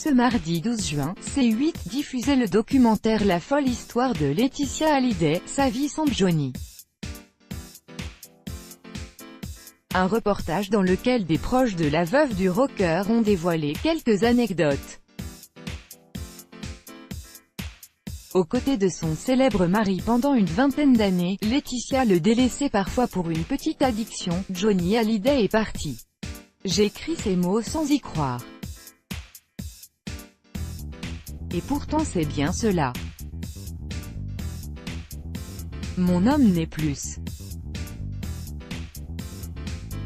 Ce mardi 12 juin, C8 diffusait le documentaire La folle histoire de Laetitia Hallyday, sa vie sans Johnny. Un reportage dans lequel des proches de la veuve du rocker ont dévoilé quelques anecdotes. Aux côtés de son célèbre mari pendant une vingtaine d'années, Laetitia le délaissait parfois pour une petite addiction. Johnny Hallyday est parti. J'écris ces mots sans y croire. Et pourtant c'est bien cela. Mon homme n'est plus.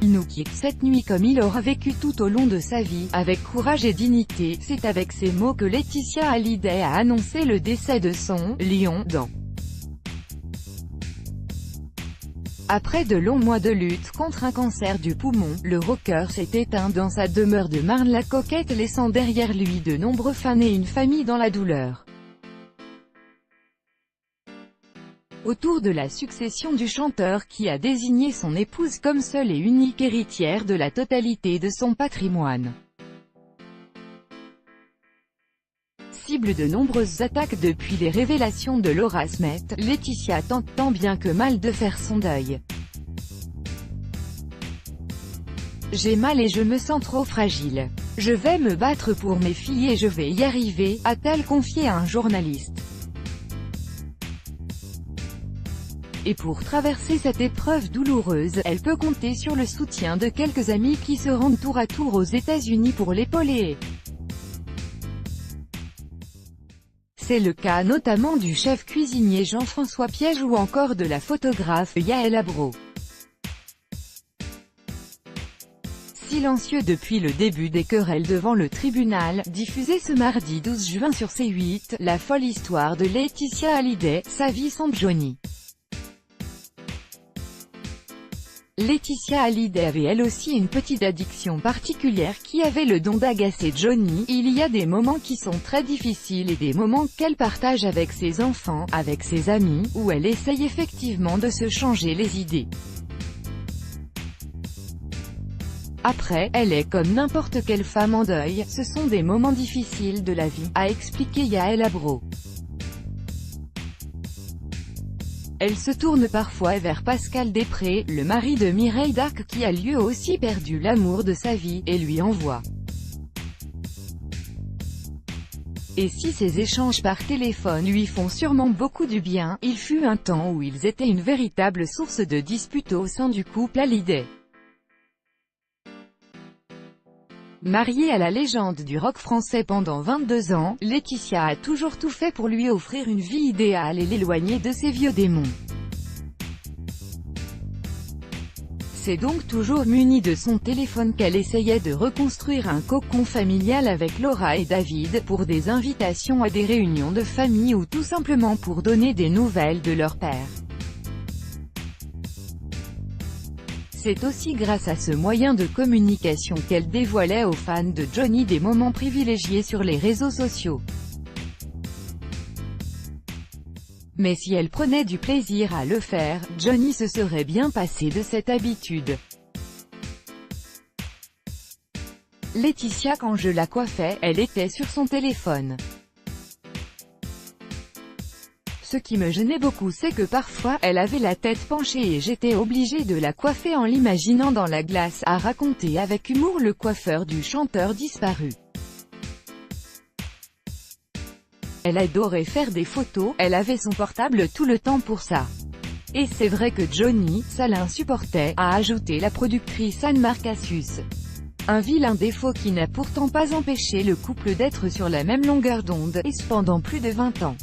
Il nous quitte cette nuit comme il aura vécu tout au long de sa vie, avec courage et dignité. C'est avec ces mots que Laetitia Hallyday a annoncé le décès de son « lion » dans. Après de longs mois de lutte contre un cancer du poumon, le rocker s'est éteint dans sa demeure de Marne-la-Coquette, laissant derrière lui de nombreux fans et une famille dans la douleur. Autour de la succession du chanteur qui a désigné son épouse comme seule et unique héritière de la totalité de son patrimoine. Cible de nombreuses attaques depuis les révélations de Laura Smet, Laetitia tente tant bien que mal de faire son deuil. J'ai mal et je me sens trop fragile. Je vais me battre pour mes filles et je vais y arriver, a-t-elle confié à un journaliste. Et pour traverser cette épreuve douloureuse, elle peut compter sur le soutien de quelques amis qui se rendent tour à tour aux États-Unis pour l'épauler. C'est le cas notamment du chef cuisinier Jean-François Piège ou encore de la photographe Yael Abro. Silencieux depuis le début des querelles devant le tribunal, diffusé ce mardi 12 juin sur C8, La folle histoire de Laetitia Hallyday, sa vie sans Johnny. Laetitia Hallyday avait elle aussi une petite addiction particulière qui avait le don d'agacer Johnny. Il y a des moments qui sont très difficiles et des moments qu'elle partage avec ses enfants, avec ses amis, où elle essaye effectivement de se changer les idées. Après, elle est comme n'importe quelle femme en deuil, ce sont des moments difficiles de la vie, a expliqué Yael Abro. Elle se tourne parfois vers Pascal Després, le mari de Mireille Darc qui a lui aussi perdu l'amour de sa vie, et lui envoie. Et si ces échanges par téléphone lui font sûrement beaucoup du bien, il fut un temps où ils étaient une véritable source de disputes au sein du couple Hallyday. Mariée à la légende du rock français pendant 22 ans, Laetitia a toujours tout fait pour lui offrir une vie idéale et l'éloigner de ses vieux démons. C'est donc toujours munie de son téléphone qu'elle essayait de reconstruire un cocon familial avec Laura et David, pour des invitations à des réunions de famille ou tout simplement pour donner des nouvelles de leur père. C'est aussi grâce à ce moyen de communication qu'elle dévoilait aux fans de Johnny des moments privilégiés sur les réseaux sociaux. Mais si elle prenait du plaisir à le faire, Johnny se serait bien passé de cette habitude. Laetitia, quand je la coiffais, elle était sur son téléphone. Ce qui me gênait beaucoup, c'est que parfois, elle avait la tête penchée et j'étais obligée de la coiffer en l'imaginant dans la glace, a raconté avec humour le coiffeur du chanteur disparu. Elle adorait faire des photos, elle avait son portable tout le temps pour ça. Et c'est vrai que Johnny, ça l'insupportait, a ajouté la productrice Anne-Marc Assus. Un vilain défaut qui n'a pourtant pas empêché le couple d'être sur la même longueur d'onde, et pendant plus de 20 ans.